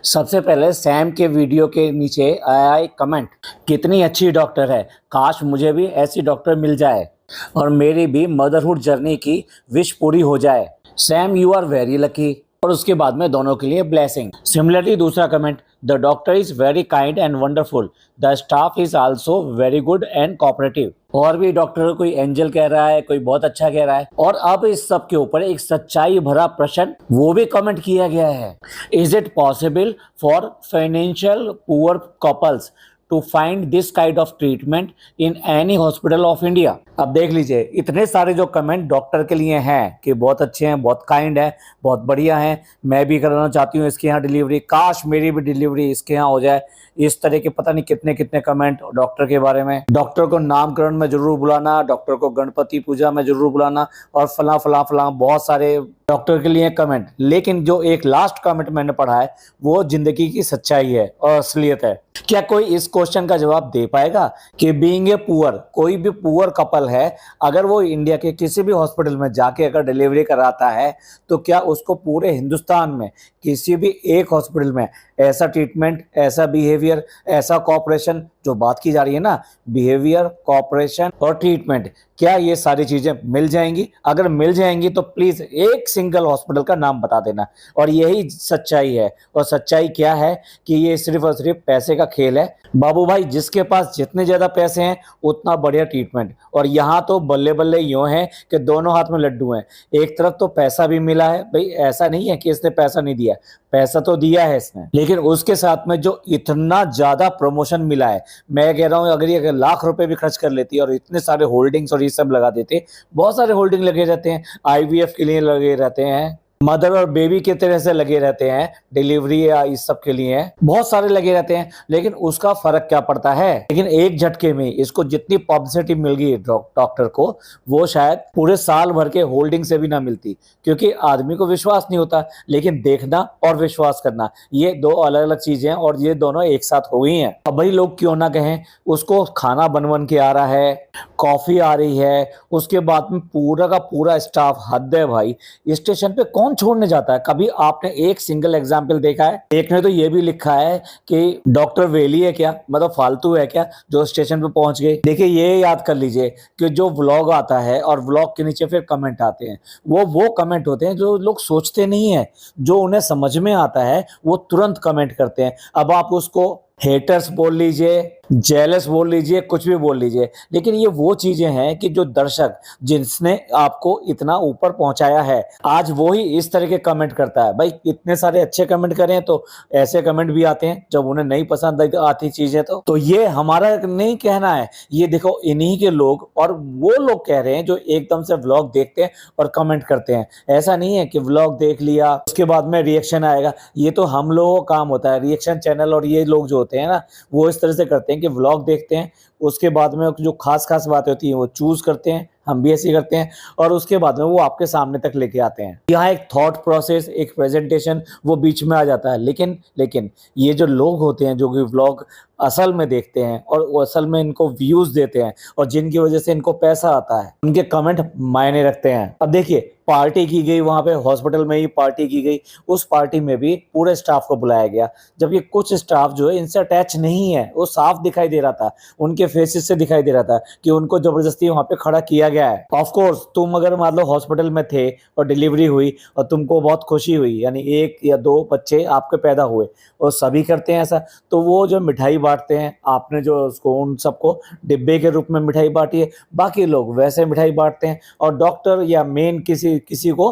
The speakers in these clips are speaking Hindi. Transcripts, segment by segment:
सबसे पहले सैम के वीडियो के नीचे आया एक कमेंट, कितनी अच्छी डॉक्टर है, काश मुझे भी ऐसी डॉक्टर मिल जाए और मेरी भी मदरहुड जर्नी की विश पूरी हो जाए। Sam you are very lucky. और उसके बाद में दोनों के लिए ब्लेसिंग। सिमिलरली दूसरा comment, the doctor is very kind and wonderful, the staff is also very good and cooperative. और भी डॉक्टर कोई एंजल कह रहा है, कोई बहुत अच्छा कह रहा है। और अब इस सब के ऊपर एक सच्चाई भरा प्रश्न वो भी कमेंट किया गया है, is it possible for financial poor couples to find this kind of treatment in any hospital of India. अब देख लीजिए, इतने सारे जो कमेंट डॉक्टर के लिए हैं कि बहुत अच्छे हैं, बहुत काइंड है, बहुत बढ़िया हैं, मैं भी कराना चाहती हूँ इसके यहाँ डिलीवरी, काश मेरी भी डिलीवरी इसके यहाँ हो जाए। इस तरह के पता नहीं कितने कितने कमेंट डॉक्टर के बारे में। डॉक्टर को नामकरण में जरूर बुलाना, डॉक्टर को गणपति पूजा में जरूर बुलाना और फला फला फला, बहुत सारे डॉक्टर के लिए कमेंट। लेकिन जो एक लास्ट कमेंट मैंने पढ़ा है वो जिंदगी की सच्चाई है और असलियत है। क्या कोई इस क्वेश्चन का जवाब दे पाएगा कि बीइंग ए पुअर, कोई भी पुअर कपल है, अगर वो इंडिया के किसी भी हॉस्पिटल में जाके अगर डिलीवरी कराता है तो क्या उसको पूरे हिंदुस्तान में किसी भी एक हॉस्पिटल में ऐसा ट्रीटमेंट, ऐसा बिहेवियर, ऐसा कॉपरेशन, जो बात की जा रही है ना, बिहेवियर, कॉपरेशन और ट्रीटमेंट, क्या ये सारी चीजें मिल जाएंगी? अगर मिल जाएंगी तो प्लीज एक सिंगल हॉस्पिटल का नाम बता देना। और यही सच्चाई है। और सच्चाई क्या है कि ये सिर्फ और सिर्फ पैसे का खेल है बाबू भाई। जिसके पास जितने ज्यादा पैसे हैं उतना बढ़िया ट्रीटमेंट। और यहाँ तो बल्ले बल्ले यूं है कि दोनों हाथ में लड्डू हैं। एक तरफ तो पैसा भी मिला है भाई, ऐसा नहीं है कि इसने पैसा नहीं दिया, पैसा तो दिया है इसने, लेकिन उसके साथ में जो इतना ज्यादा प्रमोशन मिला है, मैं कह रहा हूँ अगर ये लाख रुपए भी खर्च कर लेती और इतने सारे होल्डिंग्स और ये सब लगा देते, बहुत सारे होल्डिंग लगे रहते हैं, आईवीएफ के लिए लगे रहते हैं, मदर और बेबी की तरह से लगे रहते हैं, डिलीवरी या इस सब के लिए बहुत सारे लगे रहते हैं, लेकिन उसका फर्क क्या पड़ता है? लेकिन एक झटके में इसको जितनी पब्लिसिटी मिल गई डॉक्टर को, वो शायद पूरे साल भर के होल्डिंग से भी ना मिलती, क्योंकि आदमी को विश्वास नहीं होता। लेकिन देखना और विश्वास करना, ये दो अलग अलग चीजें हैं और ये दोनों एक साथ हो गई हैं। अब भाई लोग क्यों ना कहें, उसको खाना बन बन के आ रहा है, कॉफी आ रही है, उसके बाद में पूरा का पूरा स्टाफ, हद है भाई। स्टेशन पे कौन छोड़ने जाता है? कभी आपने एक सिंगल एग्जाम्पल देखा है? एक ने तो ये भी लिखा है कि डॉक्टर वेली है क्या, मतलब फालतू है क्या, जो स्टेशन पे पहुंच गए। देखिए ये याद कर लीजिए कि जो व्लॉग आता है और व्लॉग के नीचे फिर कमेंट आते हैं, वो कमेंट होते हैं जो लोग सोचते नहीं है, जो उन्हें समझ में आता है वो तुरंत कमेंट करते हैं। अब आप उसको हेटर्स बोल लीजिए, जेलस बोल लीजिए, कुछ भी बोल लीजिए, लेकिन ये वो चीजें हैं कि जो दर्शक जिसने आपको इतना ऊपर पहुंचाया है, आज वो ही इस तरह के कमेंट करता है। भाई इतने सारे अच्छे कमेंट करें तो ऐसे कमेंट भी आते हैं जब उन्हें नहीं पसंद आती चीजें। तो ये हमारा नहीं कहना है, ये देखो इन्हीं के लोग और वो लोग कह रहे हैं जो एकदम से व्लॉग देखते हैं और कमेंट करते हैं। ऐसा नहीं है कि व्लॉग देख लिया उसके बाद में रिएक्शन आएगा, ये तो हम लोगों का काम होता है। रिएक्शन चैनल और ये लोग जो होते हैं ना, वो इस तरह से करते हैं कि व्लॉग देखते हैं, उसके बाद में जो खास खास बातें होती हैं वो चूज करते हैं, हम भी ऐसे करते हैं, और उसके बाद में वो आपके सामने तक लेके आते हैं। यहाँ एक थॉट प्रोसेस, एक प्रेजेंटेशन वो बीच में आ जाता है। लेकिन ये जो लोग होते हैं जो कि व्लॉग असल में देखते हैं और वो असल में इनको व्यूज देते हैं और जिनकी वजह से इनको पैसा आता है, उनके कमेंट मायने रखते हैं। अब देखिए, पार्टी की गई वहां पे हॉस्पिटल में ही पार्टी की गई, उस पार्टी में भी पूरे स्टाफ को बुलाया गया, जबकि कुछ स्टाफ जो है इनसे अटैच नहीं है। वो साफ दिखाई दे रहा था, उनके फेसेस से दिखाई दे रहा था कि उनको जबरदस्ती वहां पे खड़ा किया गया है। ऑफ कोर्स तुम अगर मान लो हॉस्पिटल में थे और डिलीवरी हुई और तुमको बहुत खुशी हुई, यानी एक या दो बच्चे आपके पैदा हुए, और सभी करते हैं ऐसा, तो वो जो मिठाई बांटते हैं, आपने जो उसको उन सबको डिब्बे के रूप में मिठाई बांटी है, बाकी लोग वैसे मिठाई बांटते हैं, और डॉक्टर या मेन किसी को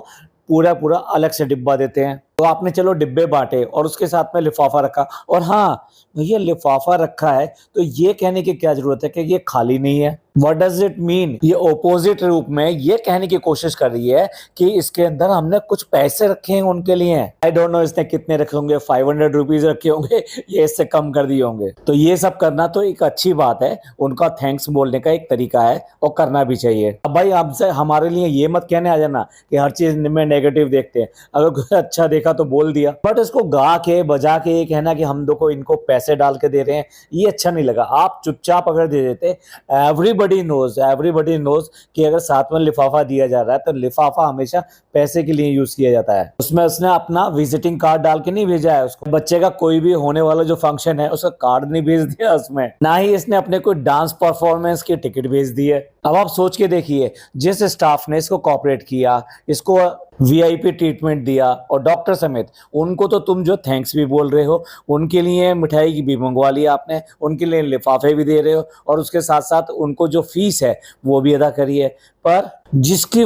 पूरा पूरा अलग से डिब्बा देते हैं। तो आपने चलो डिब्बे बांटे और उसके साथ में लिफाफा रखा, और हाँ ये लिफाफा रखा है तो ये कहने की क्या जरूरत है कि ये खाली नहीं है? What does it mean? ये ऑपोजिट रूप में ये कहने की कोशिश कर रही है कि इसके अंदर हमने कुछ पैसे रखे हैं उनके लिए। आई डोंट नो इसने कितने रखे होंगे, 500 रुपीज रखे होंगे, ये इससे कम कर दिए होंगे। तो ये सब करना तो एक अच्छी बात है, उनका थैंक्स बोलने का एक तरीका है और करना भी चाहिए। अब भाई आपसे हमारे लिए ये मत कहने आ जाना कि हर चीज में नेगेटिव देखते हैं, अगर कुछ अच्छा देखा तो बोल दिया, बट इसको गा के बजा के ये कहना कि हम देखो इनको पैसे डाल के दे रहे हैं, ये अच्छा नहीं लगा। आप चुपचाप अगर दे देते, एवरीबॉडी एवरीबॉडी नोज कि अगर साथ में लिफाफा दिया जा रहा है तो लिफाफा हमेशा पैसे के लिए यूज किया जाता है। उसमें उसने अपना विजिटिंग कार्ड डाल के नहीं भेजा है, उसको बच्चे का कोई भी होने वाला जो फंक्शन है उसका कार्ड नहीं भेज दिया उसमें, ना ही इसने अपने कोई डांस परफॉर्मेंस की टिकट भेज दी है। अब आप सोच के देखिए, जिस स्टाफ ने इसको कॉपरेट किया, इसको वीआईपी ट्रीटमेंट दिया और डॉक्टर समेत, उनको तो तुम जो थैंक्स भी बोल रहे हो, उनके लिए मिठाई की भी मंगवा लिया आपने, उनके लिए लिफाफे भी दे रहे हो और उसके साथ साथ उनको जो फीस है वो भी अदा करी है। पर जिसकी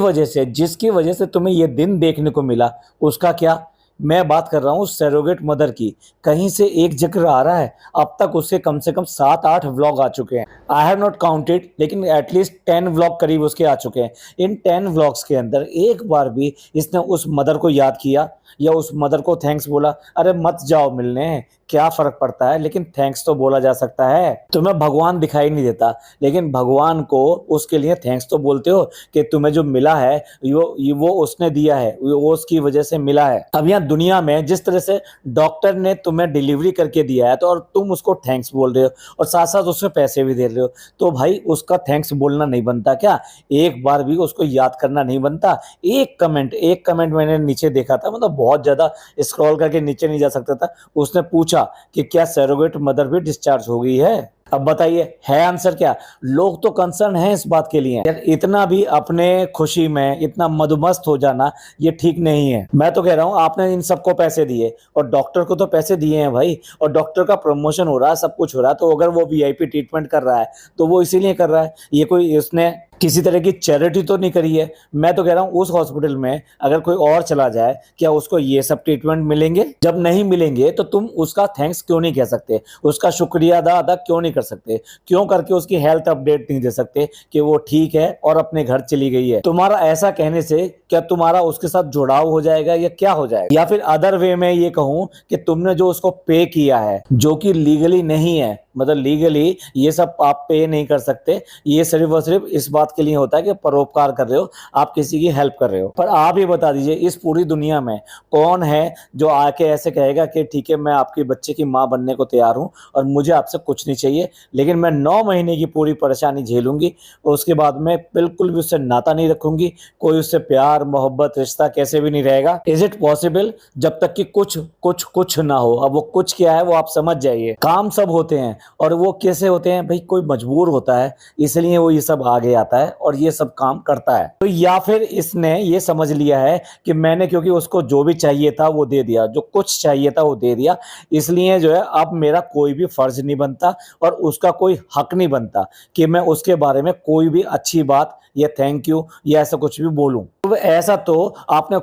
वजह से तुम्हें ये दिन देखने को मिला, उसका क्या? मैं बात कर रहा हूँ सरोगेट मदर की। कहीं से एक जिक्र आ रहा है, अब तक उससे कम से कम 7-8 व्लॉग आ चुके हैं। आई हैव नॉट काउंटेड, लेकिन एटलीस्ट 10 व्लॉग करीब उसके आ चुके हैं। इन 10 व्लॉग्स के अंदर एक बार भी इसने उस मदर को याद किया या उस मदर को थैंक्स बोला? अरे मत जाओ मिलने, क्या फर्क पड़ता है, लेकिन थैंक्स तो बोला जा सकता है। तुम्हें भगवान दिखाई नहीं देता, लेकिन भगवान को उसके लिए थैंक्स तो बोलते हो कि तुम्हें जो मिला है वो उसने दिया है, वो उसकी वजह से मिला है। अब यहाँ दुनिया में जिस तरह से डॉक्टर ने तुम्हें डिलीवरी करके दिया है तो और तुम उसको थैंक्स बोल रहे हो और साथ साथ उसमें पैसे भी दे रहे हो, तो भाई उसका थैंक्स बोलना नहीं बनता क्या? एक बार भी उसको याद करना नहीं बनता? एक कमेंट मैंने नीचे देखा था, मतलब बहुत ज्यादा स्क्रॉल करके नीचे नहीं जा सकता था। उसने पूछा कि क्या सरोगेट मदर भी डिस्चार्ज हो गई है? अब बताइए, है आंसर क्या? लोग तो कंसर्न हैं इस बात के लिए। यार इतना भी अपने खुशी में इतना मदमस्त हो जाना ये ठीक नहीं है। मैं तो कह रहा हूँ आपने इन सबको पैसे दिए और डॉक्टर को तो पैसे दिए हैं भाई, और डॉक्टर का प्रमोशन हो रहा है, सब कुछ हो रहा है, तो अगर वो वीआईपी ट्रीटमेंट कर रहा है तो वो इसीलिए कर रहा है। ये कोई उसने किसी तरह की चैरिटी तो नहीं करी है। मैं तो कह रहा हूँ उस हॉस्पिटल में अगर कोई और चला जाए, क्या उसको ये सब ट्रीटमेंट मिलेंगे? जब नहीं मिलेंगे तो तुम उसका थैंक्स क्यों नहीं कह सकते? उसका शुक्रिया अदा क्यों नहीं कर सकते? क्यों करके उसकी हेल्थ अपडेट नहीं दे सकते कि वो ठीक है और अपने घर चली गई है? तुम्हारा ऐसा कहने से क्या तुम्हारा उसके साथ जुड़ाव हो जाएगा या क्या हो जाएगा? या फिर अदर वे में ये कहूं कि तुमने जो उसको पे किया है, जो कि लीगली नहीं है, मतलब लीगली ये सब आप पे नहीं कर सकते, ये सिर्फ और सिर्फ इस बात के लिए होता है कि परोपकार कर रहे हो, आप किसी की हेल्प कर रहे हो। पर आप ये बता दीजिए, इस पूरी दुनिया में कौन है जो आके ऐसे कहेगा कि ठीक है मैं आपके बच्चे की माँ बनने को तैयार हूँ और मुझे आपसे कुछ नहीं चाहिए, लेकिन मैं 9 महीने की पूरी परेशानी झेलूंगी और उसके बाद में बिल्कुल भी उससे नाता नहीं रखूंगी, कोई उससे प्यार मोहब्बत रिश्ता कैसे भी नहीं रहेगा? Is it possible? जब तक कि कुछ ना हो। अब वो कुछ क्या है वो आप समझ जाइए। काम सब होते हैं, और वो कैसे होते हैं भाई? कोई मजबूर होता है, इसलिए वो ये सब आगे आता है और ये सब काम करता है। तो या फिर इसने ये समझ लिया है कि मैंने क्योंकि उसको जो भी चाहिए था वो दे दिया, जो कुछ चाहिए था वो दे दिया, इसलिए जो है अब मेरा कोई भी फर्ज नहीं बनता और उसका कोई हक नहीं बनता कि मैं उसके बारे में कोई भी अच्छी बात या थैंक यू या ऐसा कुछ भी बोलूं। तो ऐसा तो आपने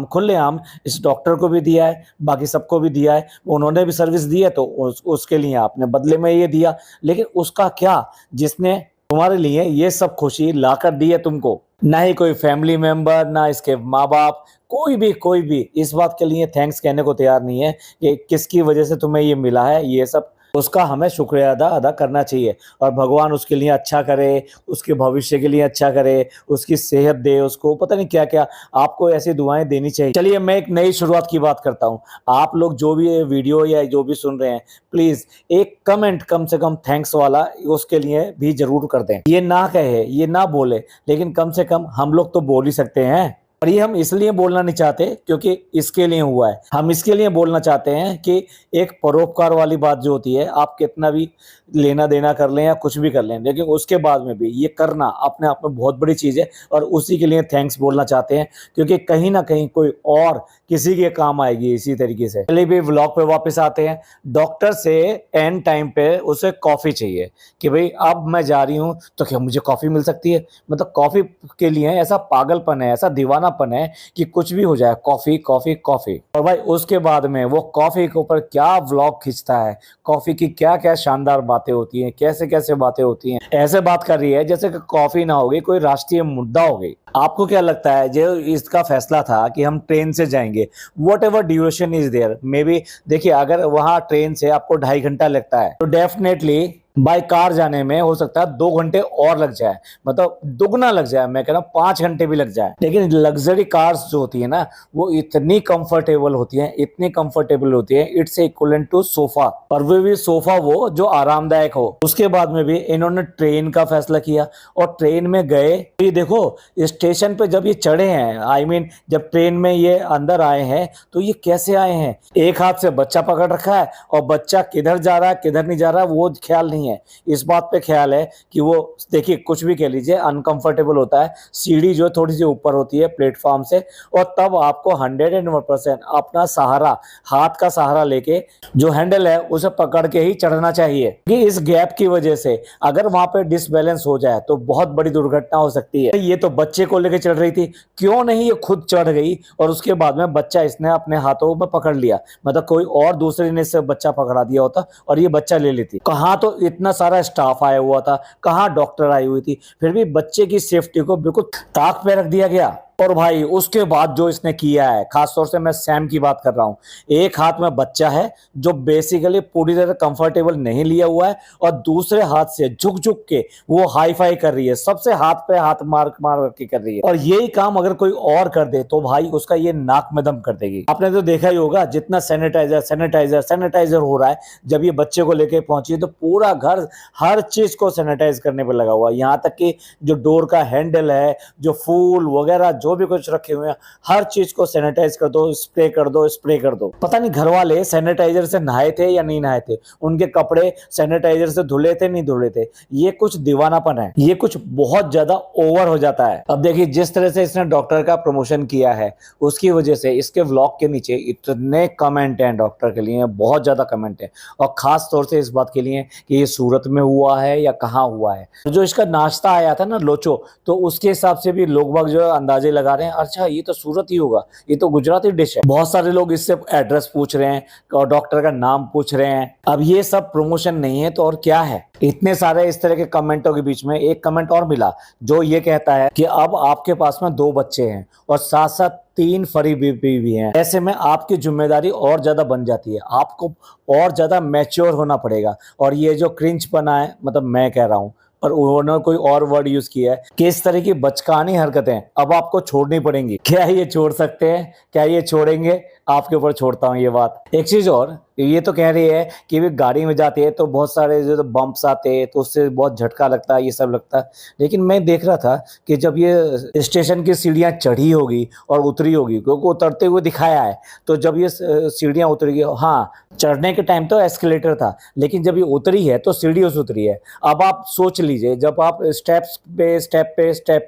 खुलेआम इस डॉक्टर को भी दिया है, बाकी सबको भी दिया है, उन्होंने भी सर्विस दी है तो उसके लिए आपने बदले में ये दिया। लेकिन उसका क्या, जिसने तुम्हारे लिए ये सब खुशी लाकर दी है तुमको? ना ही कोई फैमिली मेंबर, ना इसके माँ बाप, कोई भी इस बात के लिए थैंक्स कहने को तैयार नहीं है कि किसकी वजह से तुम्हें ये मिला है। ये सब उसका हमें शुक्रिया अदा करना चाहिए और भगवान उसके लिए अच्छा करे, उसके भविष्य के लिए अच्छा करे, उसकी सेहत दे, उसको पता नहीं क्या क्या आपको ऐसी दुआएं देनी चाहिए। चलिए मैं एक नई शुरुआत की बात करता हूँ। आप लोग जो भी ये वीडियो या जो भी सुन रहे हैं, प्लीज एक कमेंट कम से कम थैंक्स वाला उसके लिए भी जरूर कर दें। ये ना कहे, ये ना बोले, लेकिन कम से कम हम लोग तो बोल ही सकते हैं। और ये हम इसलिए बोलना नहीं चाहते क्योंकि इसके लिए हुआ है, हम इसके लिए बोलना चाहते हैं कि एक परोपकार वाली बात जो होती है, आप कितना भी लेना देना कर लें या कुछ भी कर लें, लेकिन उसके बाद में भी ये करना अपने आप में बहुत बड़ी चीज़ है और उसी के लिए थैंक्स बोलना चाहते हैं, क्योंकि कहीं ना कहीं कोई और किसी के काम आएगी इसी तरीके से। चलिए भी व्लॉग पे वापस आते हैं। डॉक्टर से एंड टाइम पे उसे कॉफ़ी चाहिए कि भाई अब मैं जा रही हूँ तो क्या मुझे कॉफ़ी मिल सकती है? मतलब कॉफ़ी के लिए ऐसा पागलपन है, ऐसा दीवानापन है कि कुछ भी हो जाए, कॉफ़ी कॉफ़ी कॉफ़ी। और भाई उसके बाद में वो कॉफ़ी के ऊपर क्या व्लॉग खींचता है, कॉफ़ी की क्या क्या शानदार बातें होती हैं, कैसे कैसे बातें होती हैं। ऐसे बात कर रही है जैसे कि कॉफ़ी ना होगी कोई राष्ट्रीय मुद्दा हो गई। आपको क्या लगता है जो इसका फैसला था कि हम ट्रेन से जाएंगे, whatever duration is there, maybe देखिए अगर वहाँ ट्रेन से आपको 2.5 घंटा लगता है तो डेफिनेटली बाय कार जाने में हो सकता है 2 घंटे और लग जाए, मतलब दुगना लग जाए, मैं कह रहा हूँ 5 घंटे भी लग जाए। लेकिन लग्जरी कार्स जो होती है ना, वो इतनी कंफर्टेबल होती हैं, इतनी कंफर्टेबल होती है, इट्स इक्वलेंट टू सोफा, और वो भी सोफा वो जो आरामदायक हो। उसके बाद में भी इन्होंने ट्रेन का फैसला किया और ट्रेन में गए। ये देखो, स्टेशन पे जब ये चढ़े हैं, आई मीन जब ट्रेन में ये अंदर आए हैं, तो ये कैसे आए हैं? एक हाथ से बच्चा पकड़ रखा है और बच्चा किधर जा रहा है किधर नहीं जा रहा वो ख्याल नहीं है। इस बात पे ख्याल है कि वो, देखिए कुछ भी कह लीजिए, अनकंफर्टेबल होता है। सीढ़ी जो थोड़ी सी ऊपर होती है प्लेटफॉर्म से, और तब आपको 101% अपना सहारा, हाथ का सहारा लेके जो हैंडल है उसे पकड़ के ही चढ़ना चाहिए, कि इस गैप की वजह से अगर वहां पे डिसबैलेंस हो जाए तो बहुत बड़ी दुर्घटना हो सकती है। ये तो बच्चे को लेके चढ़ रही थी, क्यों नहीं ये खुद चढ़ गई और उसके बाद में बच्चा इसने अपने हाथों में पकड़ लिया, मतलब कोई और दूसरे ने इससे बच्चा पकड़ा दिया होता और ये बच्चा ले लेती। कहाँ तो इतना सारा स्टाफ आया हुआ था, कहाँ डॉक्टर आई हुई थी, फिर भी बच्चे की सेफ्टी को बिल्कुल ताक पे रख दिया गया। और भाई उसके बाद जो इसने किया है, खासतौर से मैं सैम की बात कर रहा हूं, एक हाथ में बच्चा है जो बेसिकली पूरी तरह कंफर्टेबल नहीं लिया हुआ है, और दूसरे हाथ से झुक झुक के वो हाई फाई कर रही है, सबसे हाथ पे हाथ मार मार के कर रही है। और यही काम अगर कोई और कर दे तो भाई उसका ये नाक में दम कर देगी। आपने तो देखा ही होगा, जितना सैनिटाइजर सैनिटाइजर सैनिटाइजर हो रहा है, जब ये बच्चे को लेके पहुंची तो पूरा घर हर चीज को सैनिटाइज करने पर लगा हुआ है। यहाँ तक कि जो डोर का हैंडल है, जो फूल वगैरह जो भी कुछ रखे हुए हैं, हर चीज को सैनिटाइज कर दो, स्प्रे कर दो, स्प्रे कर दो। पता नहीं घर वाले सैनिटाइजर से नहाए थे या नहीं नहाए थे, उनके कपड़े सैनिटाइजर से धुले थे नहीं धुले थे। ये कुछ दीवानापन है, ये कुछ बहुत ज्यादा ओवर हो जाता है। अब देखिए जिस तरह से इसने डॉक्टर का प्रमोशन किया है, उसकी वजह से इसके व्लॉग के नीचे इतने कमेंट हैं डॉक्टर के लिए, बहुत ज्यादा कमेंट है, और खास तौर से इस बात के लिए कि ये सूरत में हुआ है या कहाँ हुआ है। जो इसका नाश्ता आया था ना लोचो, तो उसके हिसाब से भी लोग बाग जो अंदाजे लगा रहे हैं, अच्छा ये तो सूरत ही होगा, ये तो गुजराती डिश है। बहुत सारे लोग इससे एड्रेस पूछ रहे हैं और डॉक्टर का नाम पूछ रहे हैं। अब ये सब प्रमोशन नहीं है तो और क्या है? इतने सारे इस तरह के कमेंटों के बीच में एक कमेंट और मिला जो ये कहता है कि अब आपके पास में 2 बच्चे हैं और साथ साथ 3 फरी बीवी भी हैं, ऐसे में आपकी जिम्मेदारी और ज्यादा बन जाती है, आपको और ज्यादा मैच्योर होना पड़ेगा। और ये जो क्रिंज पना है, मतलब मैं कह रहा हूँ, पर उन्होंने कोई और वर्ड यूज किया है कि इस तरह की बचकानी हरकतें अब आपको छोड़नी पड़ेंगी। क्या ये छोड़ सकते हैं? क्या ये छोड़ेंगे? आपके ऊपर छोड़ता हूँ ये बात। एक चीज और, ये तो कह रही है कि वे गाड़ी में जाते हैं तो बहुत सारे जो बम्प्स आते हैं तो उससे बहुत झटका लगता है, ये सब लगता है। लेकिन मैं देख रहा था कि जब ये स्टेशन की सीढ़ियाँ चढ़ी होगी और उतरी होगी, क्योंकि उतरते हुए दिखाया है, तो जब ये सीढ़ियाँ उतरी, हाँ चढ़ने के टाइम तो एस्केलेटर था, लेकिन जब ये उतरी है तो सीढ़ियों से उतरी है। अब आप सोच लीजिए, जब आप स्टेप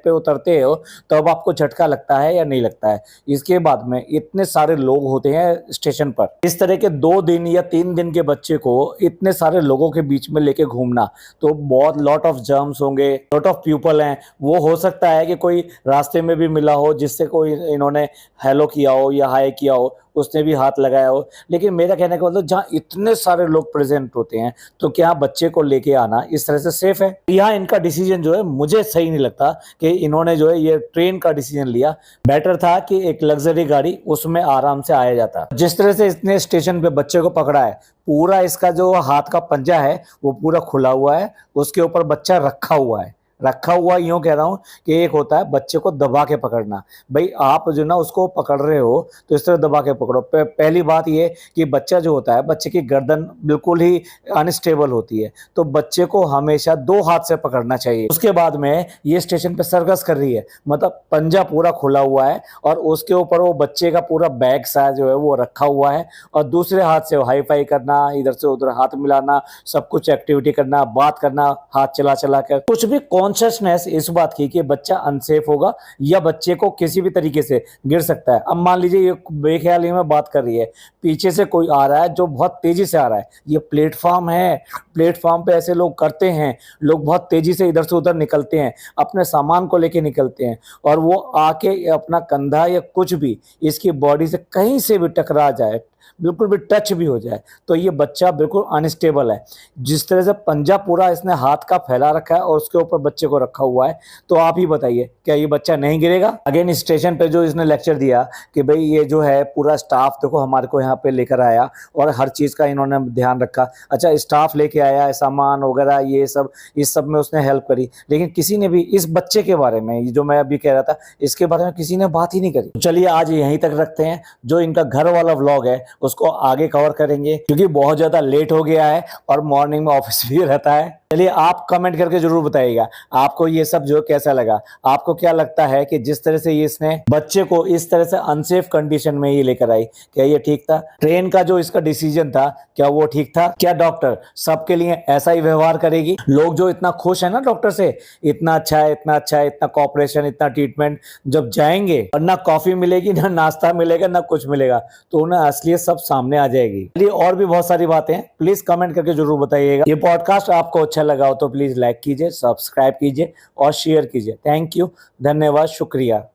पे उतरते हो तो अब आपको झटका लगता है या नहीं लगता है? इसके बाद में इतने सारे लोग होते हैं स्टेशन पर, इस तरह के 2 दिन या 3 दिन के बच्चे को इतने सारे लोगों के बीच में लेके घूमना, तो बहुत लॉट ऑफ जर्म्स होंगे, लॉट ऑफ पीपल हैं। वो हो सकता है कि कोई रास्ते में भी मिला हो जिससे कोई इन्होंने हेलो किया हो या हाय किया हो, उसने भी हाथ लगाया हो। लेकिन मेरा कहने का मतलब, जहाँ इतने सारे लोग प्रेजेंट होते हैं तो क्या बच्चे को लेके आना इस तरह से सेफ है? यहाँ इनका डिसीजन जो है मुझे सही नहीं लगता कि इन्होंने जो है ये ट्रेन का डिसीजन लिया। बेटर था कि एक लग्जरी गाड़ी, उसमें आराम से आया जाता। जिस तरह से इसने स्टेशन पे बच्चे को पकड़ा है, पूरा इसका जो हाथ का पंजा है वो पूरा खुला हुआ है, उसके ऊपर बच्चा रखा हुआ है। रखा हुआ यूं कह रहा हूं कि एक होता है बच्चे को दबा के पकड़ना, भाई आप जो ना उसको पकड़ रहे हो तो इस तरह दबा के पकड़ो। पहली बात ये कि बच्चा जो होता है, बच्चे की गर्दन बिल्कुल ही अनस्टेबल होती है, तो बच्चे को हमेशा 2 हाथ से पकड़ना चाहिए। उसके बाद में ये स्टेशन पे सर्कस कर रही है, मतलब पंजा पूरा खुला हुआ है और उसके ऊपर वो बच्चे का पूरा बैग सा जो है वो रखा हुआ है, और दूसरे हाथ से हाई फाई करना, इधर से उधर हाथ मिलाना, सब कुछ एक्टिविटी करना, बात करना, हाथ चला चला कर, कुछ भी कॉन्शियसनेस इस बात की कि बच्चा अनसेफ होगा या बच्चे को किसी भी तरीके से गिर सकता है। अब मान लीजिए ये बेख्याली में बात कर रही है, पीछे से कोई आ रहा है जो बहुत तेजी से आ रहा है, ये प्लेटफॉर्म है, प्लेटफॉर्म पे ऐसे लोग करते हैं, लोग बहुत तेजी से इधर से उधर निकलते हैं, अपने सामान को लेके निकलते हैं, और वो आके अपना कंधा या कुछ भी इसकी बॉडी से कहीं से भी टकरा जाए, बिल्कुल भी टच भी हो जाए तो ये बच्चा बिल्कुल अनस्टेबल है। जिस तरह से पंजा पूरा इसने हाथ का फैला रखा है और उसके ऊपर बच्चे को रखा हुआ है, तो आप ही बताइए क्या ये बच्चा नहीं गिरेगा? अगेन स्टेशन पे जो इसने लेक्चर दिया कि भाई ये जो है पूरा स्टाफ देखो हमारे को यहाँ पे लेकर आया और हर चीज़ का इन्होंने ध्यान रखा। अच्छा, स्टाफ लेके आया है, सामान वगैरह ये सब, इस सब में उसने हेल्प करी, लेकिन किसी ने भी इस बच्चे के बारे में, ये जो मैं अभी कह रहा था, इसके बारे में किसी ने बात ही नहीं करी। चलिए आज यहीं तक रखते हैं। जो इनका घर वाला व्लॉग है उसको आगे कवर करेंगे क्योंकि बहुत ज़्यादा लेट हो गया है और मॉर्निंग में ऑफिस भी रहता है। चलिए आप कमेंट करके जरूर बताइएगा आपको ये सब जो कैसा लगा। आपको क्या लगता है कि जिस तरह से ये इसने बच्चे को इस तरह से अनसेफ कंडीशन में ये लेकर आई, क्या ये ठीक था? ट्रेन का जो इसका डिसीजन था क्या वो ठीक था? क्या डॉक्टर सबके लिए ऐसा ही व्यवहार करेगी? लोग जो इतना खुश है ना डॉक्टर से, इतना अच्छा है, इतना अच्छा है, इतना कॉपरेशन, इतना ट्रीटमेंट, जब जाएंगे और ना कॉफी मिलेगी, ना नाश्ता मिलेगा, ना कुछ मिलेगा, तो उन्हें असलियत सब सामने आ जाएगी। चलिए और भी बहुत सारी बातें प्लीज कमेंट करके जरूर बताइएगा। ये पॉडकास्ट आपको अच्छा लगा हो तो प्लीज लाइक कीजिए, सब्सक्राइब कीजिए और शेयर कीजिए। थैंक यू, धन्यवाद, शुक्रिया।